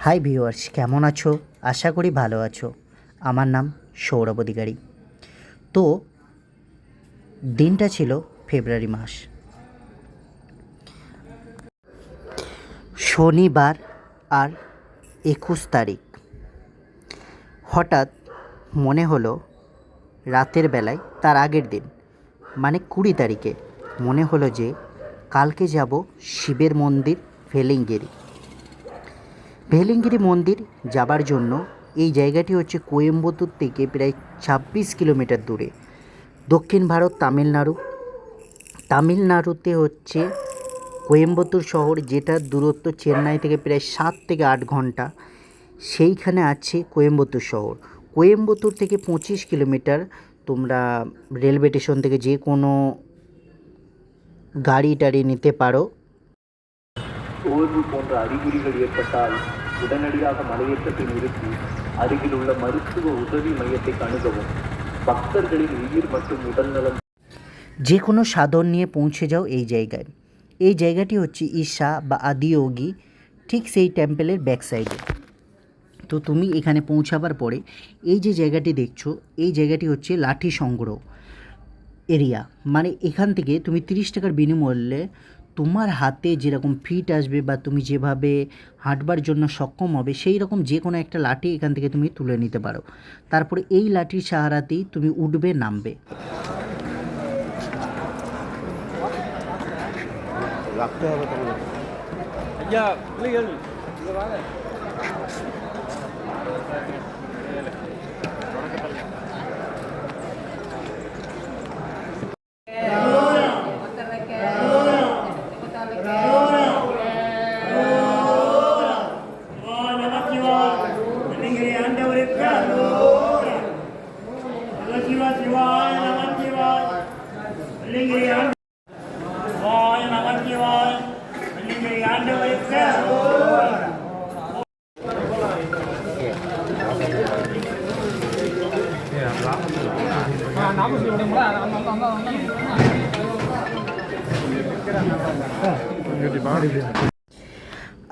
Hi viewers, কেমন আছো? আশা করি ভালো আছো। আমার নাম সৌরভ অধিকারী। তো দিনটা ছিল ফেব্রুয়ারি মাস, শনিবার, আর 21 তারিখ। হঠাৎ মনে হলো রাতের বেলায়, তার আগের দিন মানে 20 তারিখে মনে হলো যে কালকে যাব শিবের মন্দির ভেলিঙ্গিরি। ভেলিঙ্গিরি মন্দির যাবার জন্য এই জায়গাটি হচ্ছে কোয়েম্বাটুর থেকে প্রায় 26 কিলোমিটার দূরে। দক্ষিণ ভারত, তামিলনাড়ুতে হচ্ছে কোয়েম্বাটুর শহর, যেটার দূরত্ব চেন্নাই থেকে প্রায় 7 থেকে 8 ঘন্টা। সেইখানে আছে কোয়েম্বাটুর শহর। কোয়েম্বাটুর থেকে 25 কিলোমিটার। তোমরা রেলওয়ে স্টেশন থেকে যে কোনো গাড়ি টাড়ি নিতে পারো। சோர்வு போன்ற அறிகுறிகள் ஏற்பட்டால் உடனடியாக மலையேற்றத்தை நிறுத்தி அருகில் உள்ள மருத்துவ உதவி மையத்தை அணுகவும். பக்தர்களின் உயிர் மற்றும் உடல்நலம் যে কোনো সাধন নিয়ে পৌঁছে যাও এই জায়গায়। এই জায়গাটি হচ্ছে ঈশা বা আদিয়োগী, ঠিক সেই টেম্পেলের ব্যাক সাইডে। তো তুমি এখানে পৌঁছাবার পরে এই যে জায়গাটি দেখছো, এই জায়গাটি হচ্ছে লাঠি সংগ্রহ এরিয়া। মানে এখান থেকে তুমি 30 টাকার বিনিময়ে তোমার হাতে যেরকম ফিট আসবে বা তুমি যেভাবে হাঁটবার জন্য সক্ষম হবে, সেই রকম যে কোনো একটা লাঠি এখান থেকে তুমি তুলে নিতে পারো। তারপরে এই লাঠির সাহারাতেই তুমি উঠবে, নামবে। রাখতে হবে তাহলে।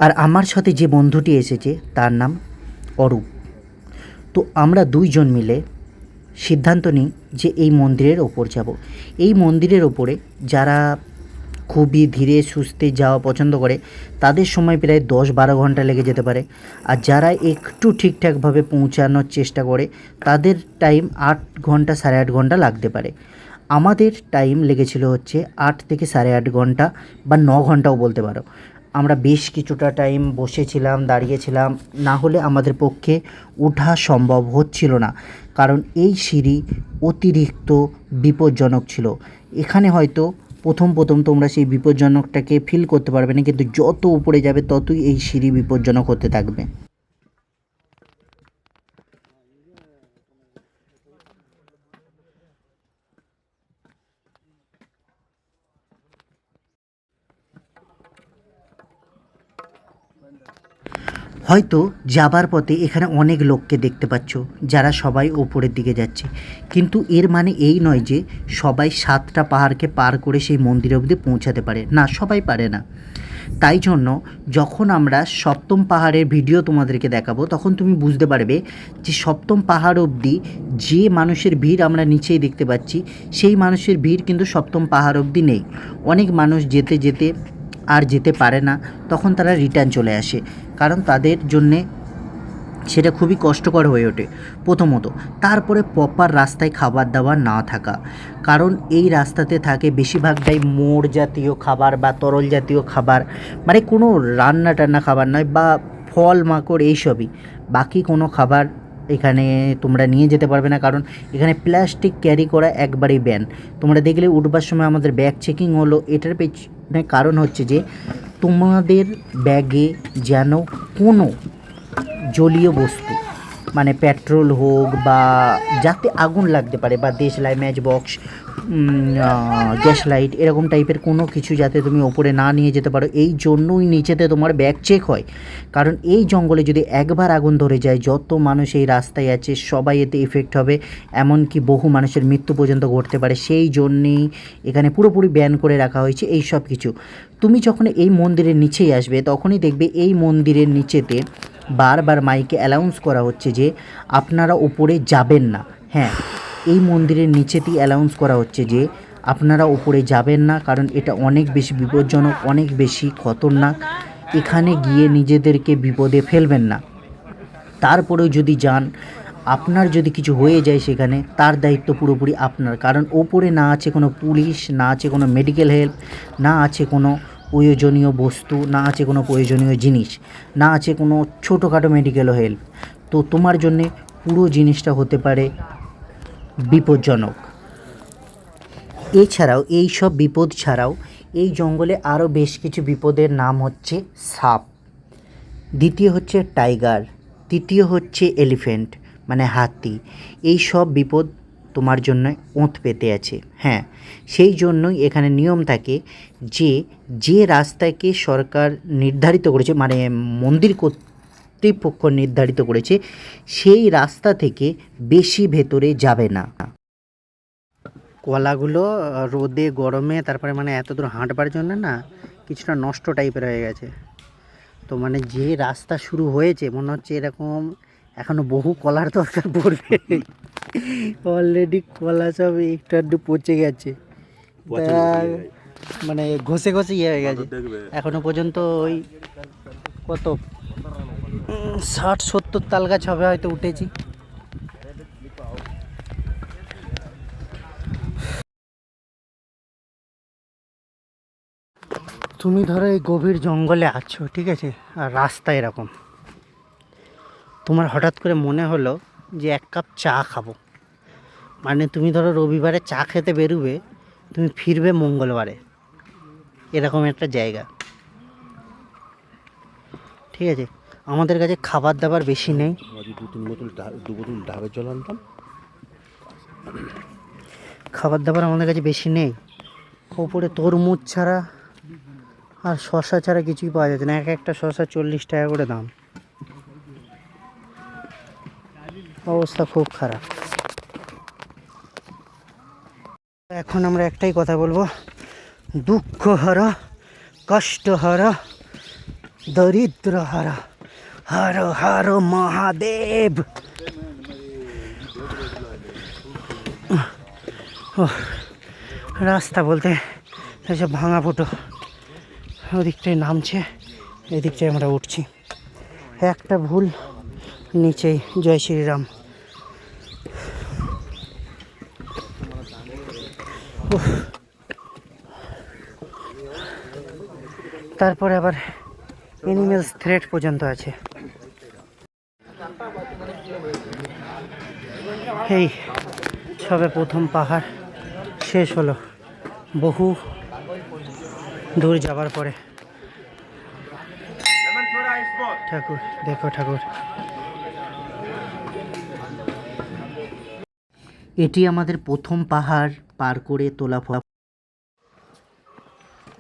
আর আমার সাথে যে বন্ধুটি এসেছে তার নাম অরূপ। তো আমরা দুইজন মিলে সিদ্ধান্ত নিই যে এই মন্দিরের ওপর যাব। এই মন্দিরের ওপরে যারা খুবই ধীরে সুস্থে যাওয়া পছন্দ করে তাদের সময় প্রায় 10-12 ঘন্টা লেগে যেতে পারে। আর যারা একটু ঠিকঠাকভাবে পৌঁছানোর চেষ্টা করে তাদের টাইম 8 ঘন্টা, 8.5 ঘন্টা লাগতে পারে। আমাদের টাইম লেগেছিল হচ্ছে 8 থেকে 8.5 ঘন্টা বা 9 ঘন্টাও বলতে পারো। আমরা বেশ কিছুটা টাইম বসেছিলাম, দাঁড়িয়েছিলাম, না হলে আমাদের পক্ষে ওঠা সম্ভব হচ্ছিল না। কারণ এই সিঁড়ি অতিরিক্ত বিপজ্জনক ছিল। এখানে হয়তো প্রথম তোমরা সেই বিপজ্জনকটাকে ফিল করতে পারবে না, কিন্তু যত উপরে যাবে ততই এই সিঁড়ি বিপজ্জনক হতে থাকবে। হয়তো যাবার পথে এখানে অনেক লোককে দেখতে পাচ্ছ যারা সবাই ওপরের দিকে যাচ্ছে, কিন্তু এর মানে এই নয় যে সবাই 7টা পাহাড়কে পার করে সেই মন্দির অবধি পৌঁছাতে পারে না, সবাই পারে না। তাই জন্য যখন আমরা 7ম পাহাড়ের ভিডিও তোমাদেরকে দেখাবো তখন তুমি বুঝতে পারবে যে 7ম পাহাড় অবধি যে মানুষের ভিড় আমরা নিচেই দেখতে পাচ্ছি, সেই মানুষের ভিড় কিন্তু 7ম পাহাড় অবধি নেই। অনেক মানুষ যেতে যেতে আর যেতে পারে না, তখন তারা রিটার্ন চলে আসে, কারণ তাদের জন্যে সেটা খুবই কষ্টকর হয়ে ওঠে প্রথমত। তারপরে প্রপার রাস্তায় খাবার দাবার না থাকা, কারণ এই রাস্তাতে থাকে বেশিরভাগটাই মোড় জাতীয় খাবার বা তরল জাতীয় খাবার, মানে কোনো রান্না টান্না খাবার নয়, বা ফল মাকড় এইসবই। বাকি কোনো খাবার এখানে তোমরা নিয়ে যেতে পারবে না, কারণ এখানে প্লাস্টিক ক্যারি করা একবারেই ব্যান। তোমরা দেখলে উঠবার সময় আমাদের ব্যাগ চেকিং হলো, এটার পেছনে কারণ হচ্ছে যে তোমাদের ব্যাগে যেন কোনো জলীয় বস্তু, মানে পেট্রোল হোক বা যাতে আগুন লাগতে পারে, বা দেশলাই, ম্যাচ বক্স, গ্যাস লাইট, এরকম টাইপের কোনো কিছু যাতে তুমি ওপরে না নিয়ে যেতে পারো। এই জন্যই নিচেতে তোমার ব্যাগ চেক হয়, কারণ এই জঙ্গলে যদি একবার আগুন ধরে যায়, যত মানুষ এই রাস্তায় আছে সবাই এতে এফেক্ট হবে, এমনকি বহু মানুষের মৃত্যু পর্যন্ত ঘটতে পারে। সেই জন্যেই এখানে পুরোপুরি ব্যান করে রাখা হয়েছে এই সব কিছু। তুমি যখন এই মন্দিরের নিচেই আসবে তখনই দেখবে এই মন্দিরের নিচেতে বারবার মাইকে অ্যানাউন্স করা হচ্ছে যে আপনারা ওপরে যাবেন না। হ্যাঁ, এই মন্দিরের নিচেতেই অ্যানাউন্স করা হচ্ছে যে আপনারা ওপরে যাবেন না, কারণ এটা অনেক বেশি বিপজ্জনক, অনেক বেশি খতরনাক। এখানে গিয়ে নিজেদেরকে বিপদে ফেলবেন না। তারপরেও যদি যান, আপনার যদি কিছু হয়ে যায় সেখানে, তার দায়িত্ব পুরোপুরি আপনার, কারণ ওপরে না আছে কোনো পুলিশ, না আছে কোনো মেডিকেল হেল্প, না আছে কোনো প্রয়োজনীয় বস্তু, না আছে কোনো প্রয়োজনীয় জিনিস, না আছে কোনো ছোটোখাটো মেডিকেলও হেল্প। তো তোমার জন্যে পুরো জিনিসটা হতে পারে বিপজ্জনক। এছাড়াও এই সব বিপদ ছাড়াও এই জঙ্গলে আরও বেশ কিছু বিপদের নাম হচ্ছে সাপ, দ্বিতীয় হচ্ছে টাইগার, তৃতীয় হচ্ছে এলিফ্যান্ট মানে হাতি। এই সব বিপদ তোমার জন্য ওঁত পেতে আছে। হ্যাঁ, সেই জন্যই এখানে নিয়ম থাকে যে যে রাস্তাকে সরকার নির্ধারিত করেছে, মানে মন্দির কর্তৃপক্ষ নির্ধারিত করেছে, সেই রাস্তা থেকে বেশি ভেতরে যাবে না। কলাগুলো রোদে গরমে তারপরে মানে এত দূর হাঁটবার জন্য না কিছুটা নষ্ট টাইপের হয়ে গেছে। তো মানে যে রাস্তা শুরু হয়েছে মনে হচ্ছে এরকম এখনো বহু কলার দরকার পড়বে। অলরেডি কলা সব একটু আধটু পচে গেছে, মানে ঘষে ঘষে ইয়ে হয়ে গেছে। এখনো পর্যন্ত ওই কত 60-70 তাল গাছ হবে হয়তো উঠেছি। তুমি ধরো এই গভীর জঙ্গলে আছো, ঠিক আছে, আর রাস্তা এরকম, তোমার হঠাৎ করে মনে হলো যে এক কাপ চা খাবো। মানে তুমি ধরো রবিবারে চা খেতে বেরোবে, তুমি ফিরবে মঙ্গলবারে, এরকম একটা জায়গা, ঠিক আছে। আমাদের কাছে খাবার দাবার বেশি নেই, দু বোতল ডাবের জল আনতাম। খাবার দাবার আমাদের কাছে বেশি নেই। ওপরে তরমুজ ছাড়া আর শশা ছাড়া কিছুই পাওয়া যাচ্ছে না। এক একটা শশা 40 টাকা করে দাম, অবস্থা খুব খারাপ। এখন আমরা একটাই কথা বলবো, দুঃখ হারা, কষ্ট হারা, দরিদ্র হারা, হর হর মহাদেব। রাস্তা বলতে এসব ভাঙা ফুটো, ওদিকটায় নামছে, এদিকটায় আমরা উঠছি। একটা ভুল নিচেই জয় শ্রীরাম। তারপরে আবার এনিমেলস থ্রেট পর্যন্ত আছে। এই সবে প্রথম পাহাড় শেষ হলো বহু দূর যাবার পরে। ঠাকুর দেখো ঠাকুর, এটি আমাদের প্রথম পাহাড় পার করে তোলা।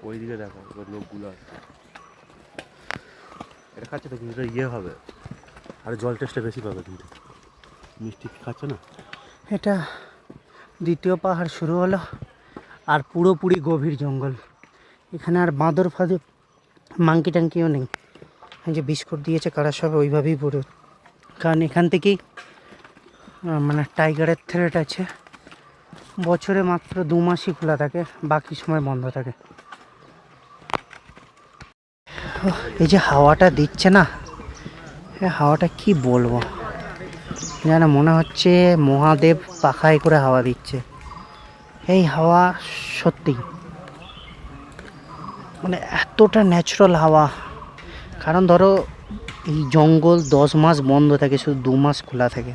ওইদিকে দেখো লোকগুলো এটা খাচ্ছে তো, কিন্তু ইয়ে হবে আর জল টেস্টটা বেশি পাবে, কিন্তু মিষ্টি খাচ্ছে না। এটা দ্বিতীয় পাহাড় শুরু হলো, আর পুরোপুরি গভীর জঙ্গল। এখানে আর বাঁদর ফাঁদর মাংকি টাঙ্কিও নেই। যে বিস্কুট দিয়েছে কারা সব ওইভাবেই পুরো, কারণ এখান থেকেই মানে টাইগারের থ্রেট আছে। বছরে মাত্র 2 মাসই খোলা থাকে, বাকি সময় বন্ধ থাকে। এই যে হাওয়াটা দিচ্ছে না, এই হাওয়াটা কি বলবো, যেন মনে হচ্ছে মহাদেব পাখায় করে হাওয়া দিচ্ছে। এই হাওয়া সত্যি মানে এতটা ন্যাচারাল হাওয়া। কারণ ধরো এই জঙ্গল 10 মাস বন্ধ থাকে, শুধু 2 মাস খোলা থাকে।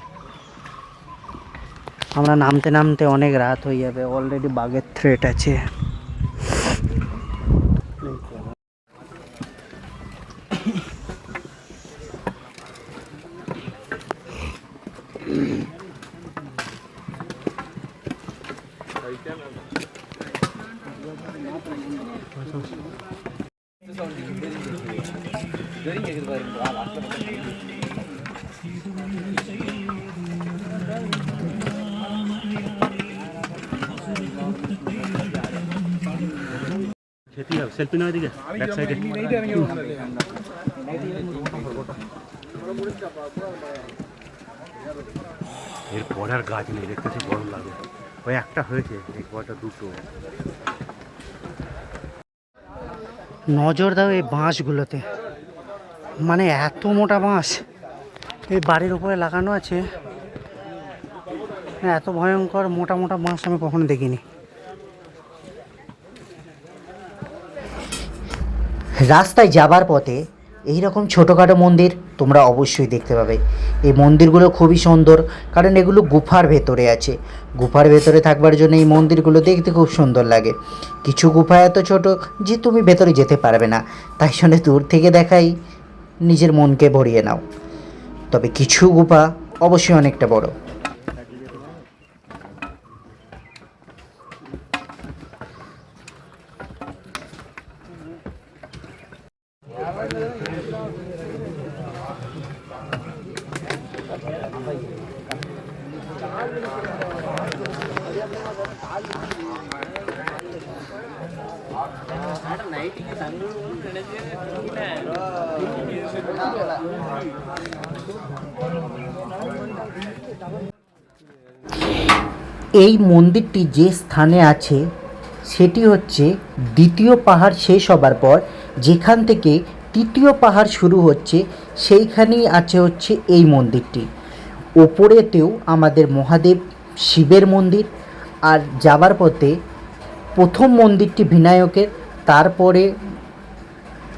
আমরা নামতে নামতে অনেক রাত হয়ে যাবে, অলরেডি বাঘের থ্রেট আছে। সেলফি নয় দিকে ব্যাক সাইডে এরপরে আর গাছ নেই, দেখতেছি গরম লাগে। ওই একটা হয়েছে, এই কয়টা দুটো। নজর দাও এই বাঁশগুলোতে, মানে এত মোটা বাঁশ এই বাড়ির উপরে লাগানো আছে। এত ভয়ঙ্কর মোটা মোটা বাঁশ আমি কখনো দেখিনি। রাস্তায় যাবার পথে এই রকম ছোটোখাটো মন্দির তোমরা অবশ্যই দেখতে পাবে। এই মন্দিরগুলো খুবই সুন্দর, কারণ এগুলো গুফার ভেতরে আছে। গুফার ভেতরে থাকবার জন্য এই মন্দিরগুলো দেখতে খুব সুন্দর লাগে। কিছু গুফা এত ছোট যে তুমি ভেতরে যেতে পারবে না, তাই জন্য দূর থেকে দেখাই নিজের মনকে ভরিয়ে নাও। তবে কিছু গুফা অবশ্যই অনেকটা বড়। এই মন্দিরটি যে স্থানে আছে সেটি হচ্ছে দ্বিতীয় পাহাড় শেষ হবার পর যেখান থেকে তৃতীয় পাহাড় শুরু হচ্ছে, সেইখানেই আছে হচ্ছে এই মন্দিরটি। ওপরেতেও আমাদের মহাদেব শিবের মন্দির, আর যাবার পথে প্রথম মন্দিরটি বিনায়কের, তারপরে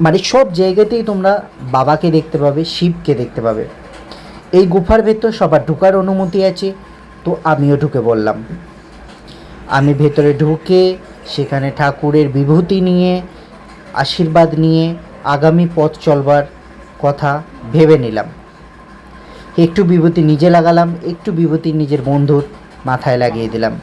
মানে সব জায়গাতেই তোমরা বাবাকে দেখতে পাবে, শিবকে দেখতে পাবে। এই গুফার ভেতর সবার ঢোকার অনুমতি আছে, তো আমিও ঢুকে বললাম। আমি ভেতরে ঢুকে সেখানে ঠাকুরের বিভূতি নিয়ে আশীর্বাদ নিয়ে আগামী পথ চলবার কথা ভেবে নিলাম। একটু বিভূতি নিজে লাগালাম, একটু বিভূতি নিজের বন্ধুর মাথায় লাগিয়ে দিলাম।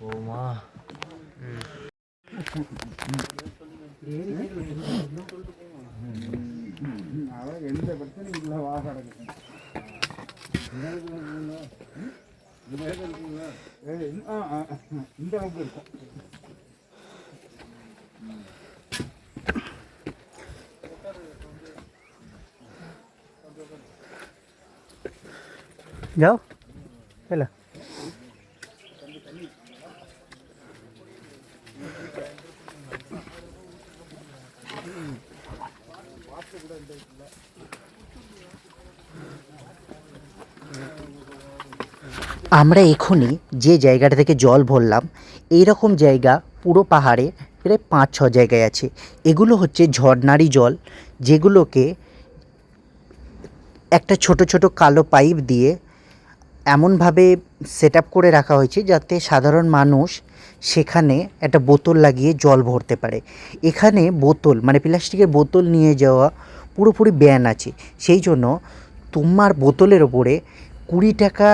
ও মা, যাও চলো। আমরা এখনই যে জায়গাটা থেকে জল ভরলাম, এই রকম জায়গা পুরো পাহাড়ে প্রায় 5-6 জায়গায় আছে। এগুলো হচ্ছে ঝর্ণারি জল, যেগুলোকে একটা ছোট ছোট কালো পাইপ দিয়ে এমনভাবে সেট আপ করে রাখা হয়েছে যাতে সাধারণ মানুষ সেখানে একটা বোতল লাগিয়ে জল ভরতে পারে। এখানে বোতল মানে প্লাস্টিকের বোতল নিয়ে যাওয়া পুরোপুরি ব্যান আছে। সেই জন্য তোমার বোতলের ওপরে 20 টাকা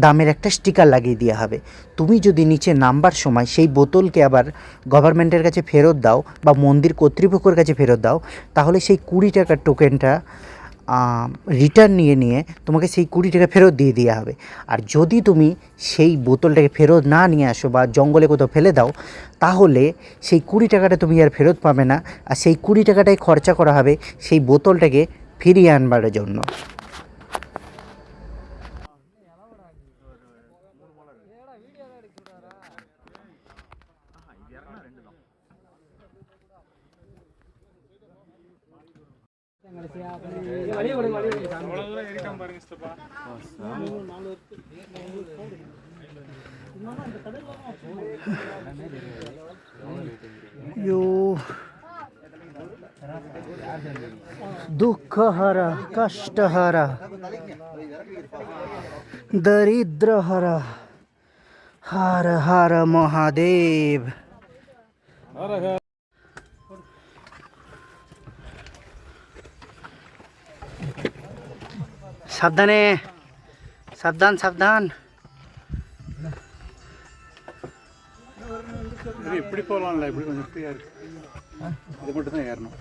দামের একটা স্টিকার লাগিয়ে দেওয়া হবে। তুমি যদি নিচে নামবার সময় সেই বোতলকে আবার গভর্নমেন্টের কাছে ফেরত দাও বা মন্দির কর্তৃপক্ষের কাছে ফেরত দাও, তাহলে সেই 20 টাকার টোকেনটা রিটার্ন নিয়ে তোমাকে সেই 20 টাকা ফেরত দিয়ে দেওয়া হবে। আর যদি তুমি সেই বোতলটাকে ফেরত না নিয়ে আসো বা জঙ্গলে কোথাও ফেলে দাও, তাহলে সেই 20 টাকাটা তুমি আর ফেরত পাবে না, আর সেই 20 টাকাটাই খরচা করা হবে সেই বোতলটাকে ফিরিয়ে আনবার জন্য। यो दुःखहरा कष्टहरा दरिद्रहरा हर हर महादेव। সাবধানে, সাবধান সাবধান। இப்படி போகலாம்ல, இப்படி கொஞ்சம் ஃப்ரீயாக இருக்கு. இது மட்டும் தான் ஏறணும்.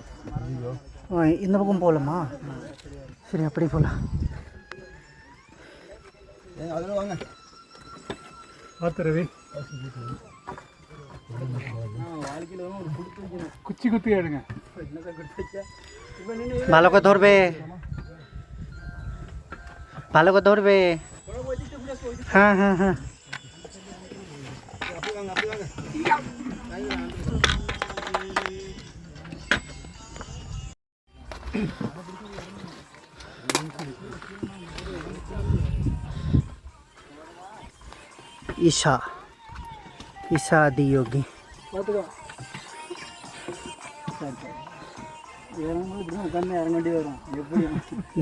இந்த பக்கம் போகலாமா? சரி அப்படி போகலாம். அதில் வாங்க பார்த்து ரவி. குச்சி குத்தி எடுங்க. ভালো করে ধরবে, ভালো করে ধরবে। হ্যাঁ হ্যাঁ হ্যাঁ। ईशा ईशा आदि योगी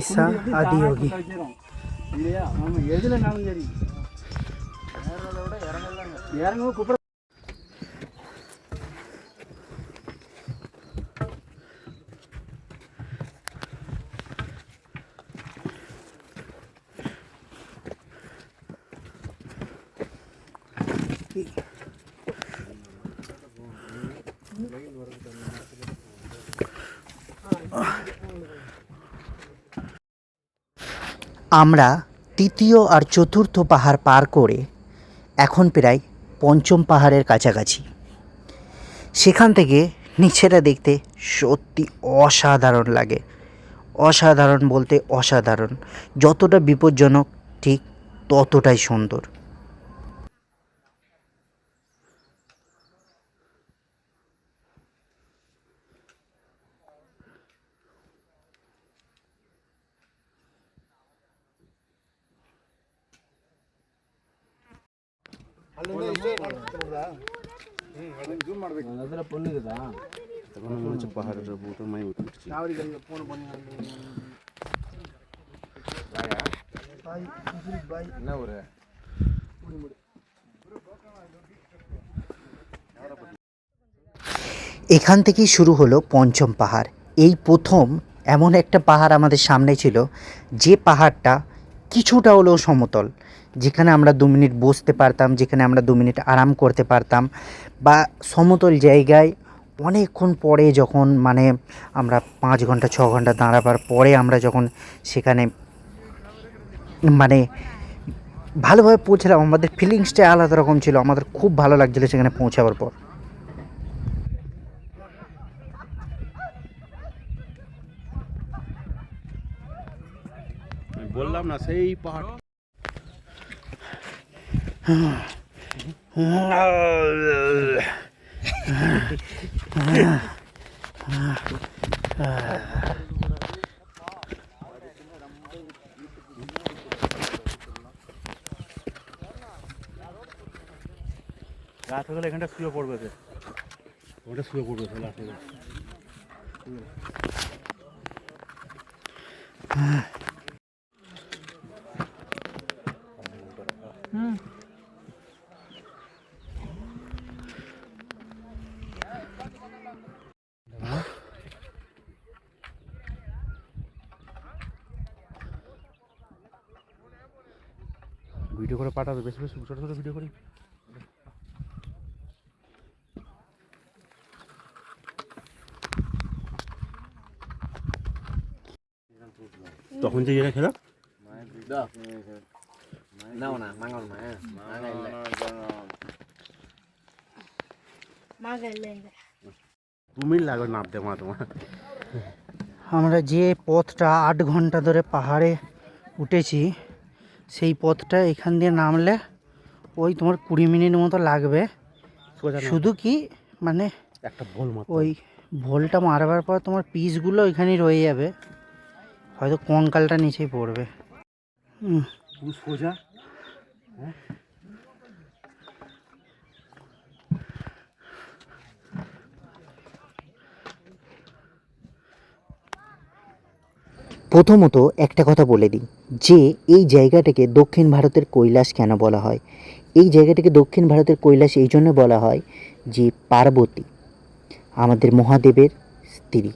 ईशा आदि योगी আমরা তৃতীয় আর চতুর্থ পাহাড় পার করে এখন প্রায় পঞ্চম পাহাড়ের কাছাকাছি। সেখান থেকে নিচেটা দেখতে সত্যি অসাধারণ লাগে, অসাধারণ বলতে অসাধারণ। যতটা বিপজ্জনক ঠিক ততটাই সুন্দর। এখন মনে হচ্ছে পাহাড়ের উপর মাই উঠছি। এখান থেকেই শুরু হলো পঞ্চম পাহাড়। এই প্রথম এমন একটা পাহাড় আমাদের সামনে ছিল যে পাহাড়টা কিছুটা হলেও সমতল, যেখানে আমরা 2 মিনিট বসতে পারতাম, যেখানে আমরা 2 মিনিট আরাম করতে পারতাম, বা সমতল জায়গায় অনেকক্ষণ পরে যখন মানে আমরা 5 ঘন্টা 6 ঘন্টা দাঁড়াবার পরে আমরা যখন সেখানে মানে ভালোভাবে পৌঁছলাম, আমাদের ফিলিংসটাই আলাদা রকম ছিল। আমাদের খুব ভালো লাগছিলো সেখানে পৌঁছাবার পর। বললাম না সেই পাহাড়। রাত হয়ে গেলে এখানটা শুয়ে পড়বে, ওটা শুয়ে পড়বে রাত হয়ে গেলে। ভিডিও করে পাঠাবে, বেশি বেশি ছোটো ছোটো ভিডিও করে। তখন যে ইয়েটা খেলাম তুমি লাগবে নামতে মা তোমার। আমরা যে পথটা 8 ঘন্টা ধরে পাহাড়ে উঠেছি, সেই পথটা এখান দিয়ে নামলে ওই তোমার 20 মিনিট মতো লাগবে। শুধু কি মানে একটা ভোল মাত্র, ওই ভোলটা মারবার পর তোমার পিসগুলো ওইখানেই রয়ে যাবে, হয়তো কঙ্কালটা নিচেই পড়বে। সোজা প্রথমত একটা কথা বলে দিই যে এই জায়গাটাকে দক্ষিণ ভারতের কৈলাস কেন বলা হয়। এই জায়গাটাকে দক্ষিণ ভারতের কৈলাস এই জন্য বলা হয় যে পার্বতী আমাদের মহাদেবের স্ত্রী,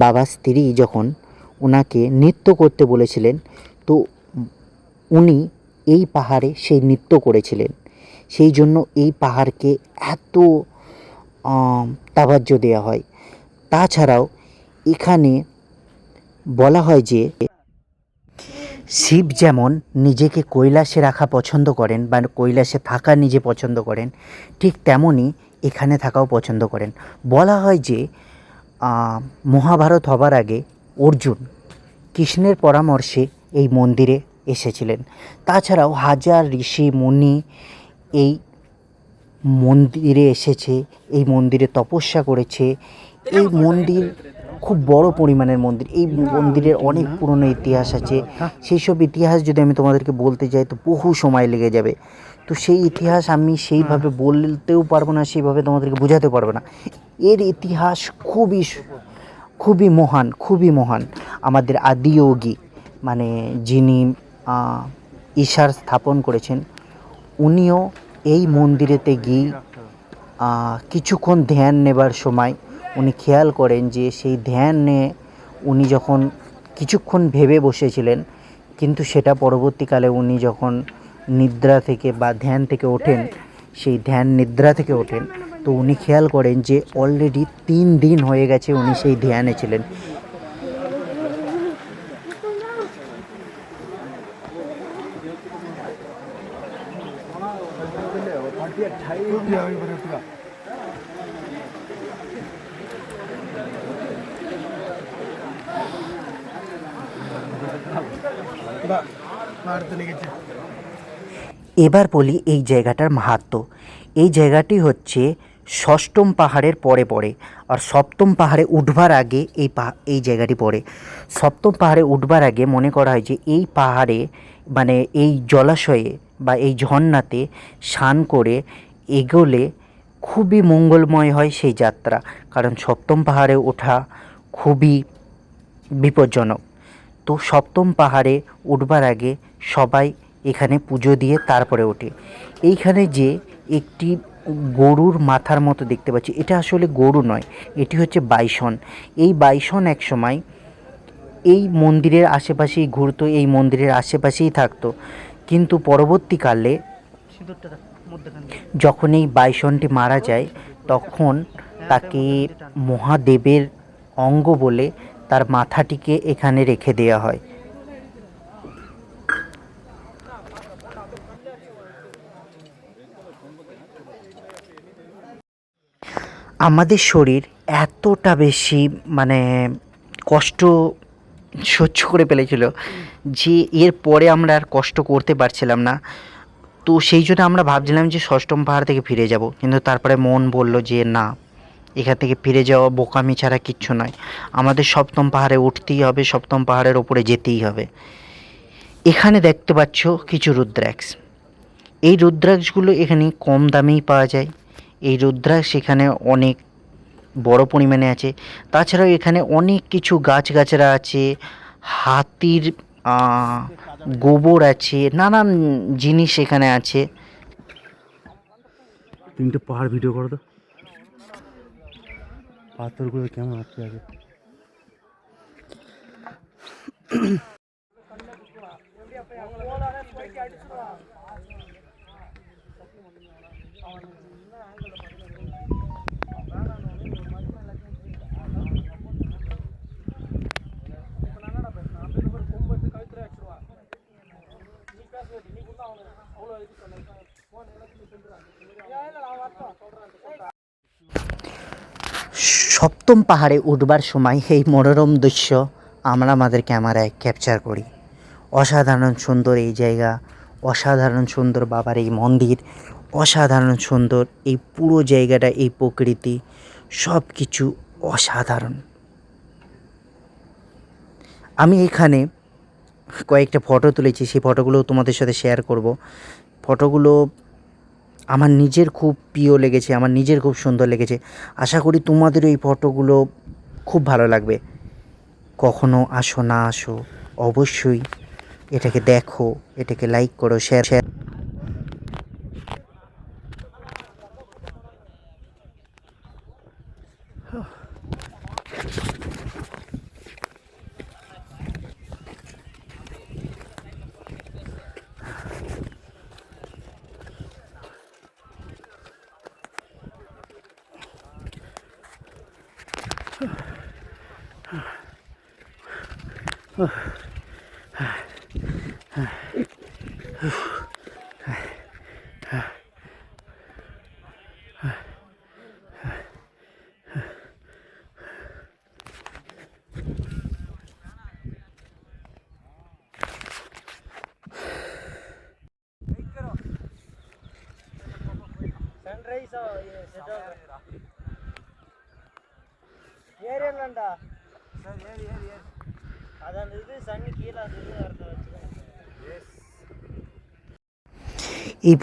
বাবার স্ত্রী যখন ওনাকে নৃত্য করতে বলেছিলেন। তো উনি এই পাহাড়ে সেই নৃত্য করেছিলেন, সেই জন্য এই পাহাড়কে এত তাবাজ্জু দেওয়া হয়। তাছাড়াও এখানে বলা হয় যে শিব যেমন নিজেকে কৈলাসে রাখা পছন্দ করেন বা কৈলাসে থাকা নিজে পছন্দ করেন, ঠিক তেমনই এখানে থাকাও পছন্দ করেন। বলা হয় যে মহাভারত হবার আগে অর্জুন কৃষ্ণের পরামর্শে এই মন্দিরে এসেছিলেন। তাছাড়াও হাজার ঋষি মুনি এই মন্দিরে এসেছে, এই মন্দিরে তপস্যা করেছে। এই মন্দির খুব বড় পরিমাণের মন্দির। এই মন্দিরের অনেক পুরনো ইতিহাস আছে। সেই সব ইতিহাস যদি আমি তোমাদেরকে বলতে যাই তো বহু সময় লেগে যাবে। তো সেই ইতিহাস আমি সেইভাবে বলতেও পারবো না, সেইভাবে তোমাদেরকে বোঝাতে পারবো না। এর ইতিহাস খুবই মহান, খুবই মহান। আমাদের আদিযোগী মানে যিনি ঈশার স্থাপন করেছেন, উনিও এই মন্দিরেতে গিয়ে কিছুক্ষণ ধ্যান নেবার সময় উনি খেয়াল করেন যে সেই ধ্যানে উনি যখন কিছুক্ষণ ভেবে বসেছিলেন, কিন্তু সেটা পরবর্তীকালে উনি যখন নিদ্রা থেকে বা ধ্যান থেকে ওঠেন, সেই ধ্যান নিদ্রা থেকে ওঠেন, তো উনি খেয়াল করেন যে অলরেডি 3 দিন হয়ে গেছে উনি সেই ধ্যানে ছিলেন। এবার বলি এই জায়গাটার মাহাত্ম্য। এই জায়গাটি হচ্ছে ষষ্ঠম পাহাড়ের পরে আর সপ্তম পাহাড়ে উঠবার আগে এই জায়গাটি পড়ে। সপ্তম পাহাড়ে উঠবার আগে মনে করা হয় যে এই পাহাড়ে মানে এই জলাশয়ে বা এই ঝর্ণাতে স্নান করে এগোলে খুবই মঙ্গলময় হয় সেই যাত্রা, কারণ সপ্তম পাহাড়ে ওঠা খুবই বিপজ্জনক। তো সপ্তম পাহাড়ে উঠবার আগে সবাই এখানে পুজো দিয়ে তারপরে ওঠে। এইখানে যে একটি গরুর মাথার মতো দেখতে পাচ্ছি, এটা আসলে গরু নয়, এটি হচ্ছে বাইসন। এই বাইসন এক সময় এই মন্দিরের আশেপাশেই ঘুরতো, এই মন্দিরের আশেপাশেই থাকতো, কিন্তু পরবর্তীকালে যখন এই বাইসনটি মারা যায় তখন তাকে মহাদেবের অঙ্গ বলে তার মাথাটিকে এখানে রেখে দেওয়া হয়। আমাদের শরীর এতটা বেশি মানে কষ্ট সহ্য করে ফেলেছিল যে এর পরে আমরা আর কষ্ট করতে পারছিলাম না। তো সেই জন্য আমরা ভাবছিলাম যে ষষ্ঠম পাহাড় থেকে ফিরে যাব, কিন্তু তারপরে মন বলল যে না, এখান থেকে ফিরে যাওয়া বোকামি ছাড়া কিচ্ছু নয়, আমাদের সপ্তম পাহাড়ে উঠতেই হবে, সপ্তম পাহাড়ের ওপরে যেতেই হবে। এখানে দেখতে পাচ্ছ কিছু রুদ্রাক্ষ। এই রুদ্রাক্ষগুলো এখানে কম দামেই পাওয়া যায়। এই রুদ্রাক্ষ এখানে অনেক বড় পরিমাণে আছে। তাছাড়াও এখানে অনেক কিছু গাছগাছরা আছে, হাতির গোবর আছে, নানান জিনিস এখানে আছে। 3টে পাহাড় ভিডিও করো তো, পাথরগুলো কেমন আছে আগে। সপ্তম পাহাড়ে উঠবার সময় এই মনোরম দৃশ্য আমরা আমাদের ক্যামেরায় ক্যাপচার করি। অসাধারণ সুন্দর এই জায়গা, অসাধারণ সুন্দর বাবার এই মন্দির, অসাধারণ সুন্দর এই পুরো জায়গাটা, এই প্রকৃতি, সব কিছু অসাধারণ। আমি এখানে কয়েকটা ফটো তুলেছি, সেই ফটোগুলো তোমাদের সাথে শেয়ার করব। ফটোগুলো আমার নিজের খুব প্রিয় লেগেছে, আমার নিজের খুব সুন্দর লেগেছে। আশা করি তোমাদেরও এই ফটোগুলো খুব ভালো লাগবে। কখনো আসো না আসো, অবশ্যই এটাকে দেখো, এটাকে লাইক করো, শেয়ার। এই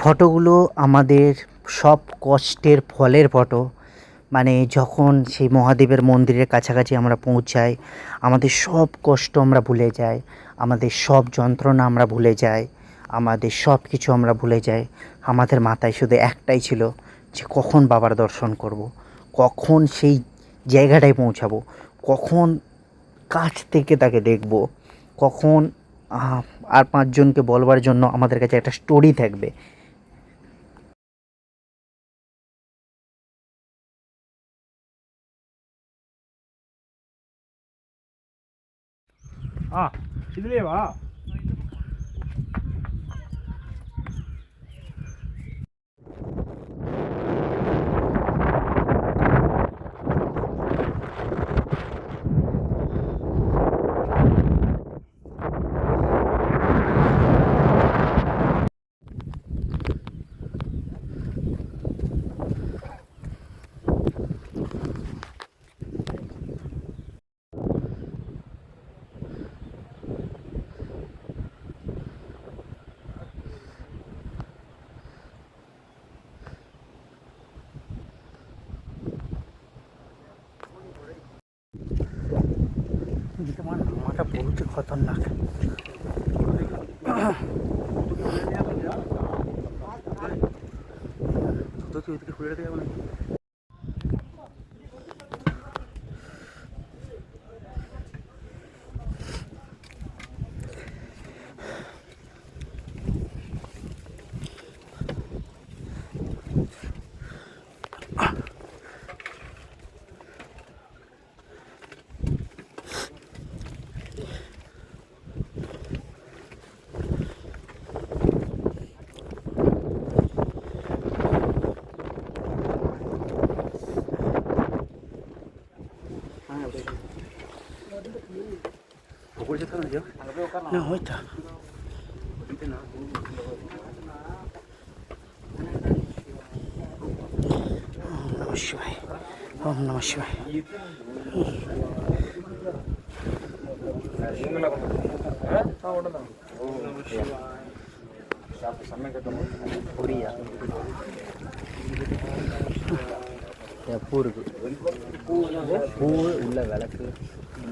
ফটোগুলো আমাদের সব কষ্টের ফলের ফটো। মানে যখন সেই মহাদেবের মন্দিরের কাছাকাছি আমরা পৌঁছাই, আমাদের সব কষ্ট আমরা ভুলে যাই, আমাদের সব যন্ত্রণা আমরা ভুলে যাই, আমাদের সব কিছু আমরা ভুলে যাই। আমাদের মাথায় শুধু একটাই ছিল যে কখন বাবার দর্শন করব, কখন সেই জায়গাটায় পৌঁছাবো, কখন কাছ থেকে তাকে দেখব, কখন আর পাঁচজনকে বলবার জন্য আমাদের কাছে একটা স্টোরি থাকবে। இதுலயே வா. তোমার নামাটা বহুত খতরনাক। না হয়তো নমঃ শিবায়, ওম নমঃ শিবায়। பூ உள்ள விளக்கு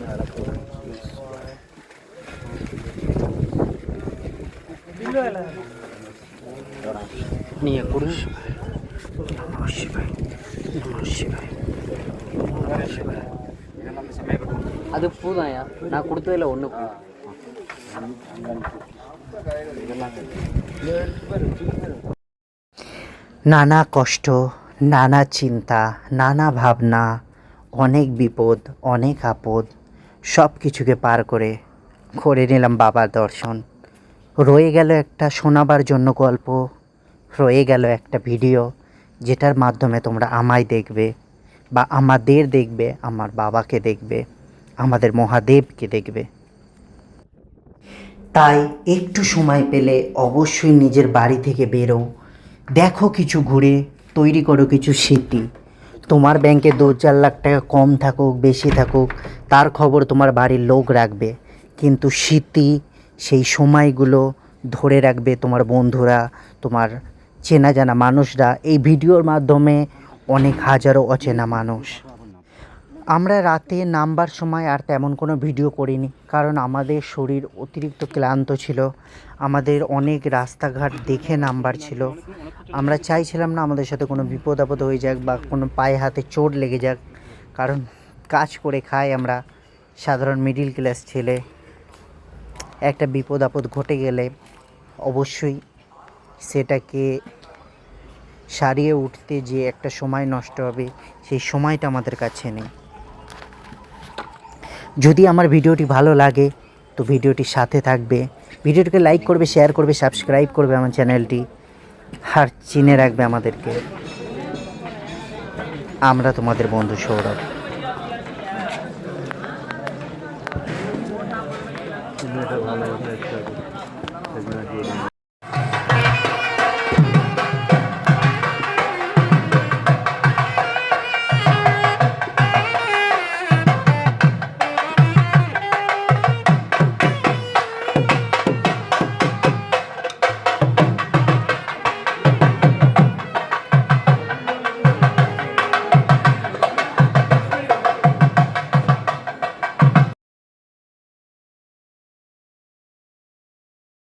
விளக்கு நீ குரு நம சிவாய், நம சிவாய், நம சிவாய். அது பூதான்யா, நான் கொடுத்ததில்ல ஒன்று. নানা কষ্ট, নানা চিন্তা, নানা ভাবনা, অনেক বিপদ, অনেক আপদ, সব কিছুকে পার করে করে নিলাম বাবার দর্শন। রয়ে গেল একটা শোনাবার জন্য গল্প, রয়ে গেল একটা ভিডিও যেটার মাধ্যমে তোমরা আমায় দেখবে বা আমাদের দেখবে, আমার বাবাকে দেখবে, আমাদের মহাদেবকে দেখবে। তাই একটু সময় পেলে অবশ্যই নিজের বাড়ি থেকে বেরো, দেখো কিছু ঘুরে, তৈরি করো কিছু স্মৃতি। তোমার ব্যাংকে 2-4 লাখ টাকা কম থাকুক বেশি থাকুক তার খবর তোমার বাড়ির লোক রাখবে, কিন্তু স্মৃতি সেই সময়গুলো ধরে রাখবে তোমার বন্ধুরা, তোমার চেনা জানা মানুষরা, এই ভিডিওর মাধ্যমে অনেক হাজারো অচেনা মানুষ। আমরা রাতে নামবার সময় আর তেমন কোনো ভিডিও করিনি, কারণ আমাদের শরীর অতিরিক্ত ক্লান্ত ছিল, আমাদের অনেক রাস্তাঘাট দেখে নামবার ছিল। আমরা চাইছিলাম না আমাদের সাথে কোনো বিপদ আপদ হয়ে যাক বা কোনো পায়ে হাতে চোট লেগে যাক, কারণ কাজ করে খাই আমরা, সাধারণ মিডিল ক্লাস ছেলে। একটা বিপদ আপদ ঘটে গেলে অবশ্যই সেটাকে সারিয়ে উঠতে যে একটা সময় নষ্ট হবে, সেই সময়টা আমাদের কাছে নেই। যদি আমার ভিডিওটি ভালো লাগে তো ভিডিওটির সাথে থাকবে, ভিডিওটিকে লাইক করবে, শেয়ার করবে, সাবস্ক্রাইব করবে আমার চ্যানেলটি, আর চিনে রাখবে আমাদেরকে। আমরা তোমাদের বন্ধু সৌরভ। তুমি এটা ভালো কথা একটা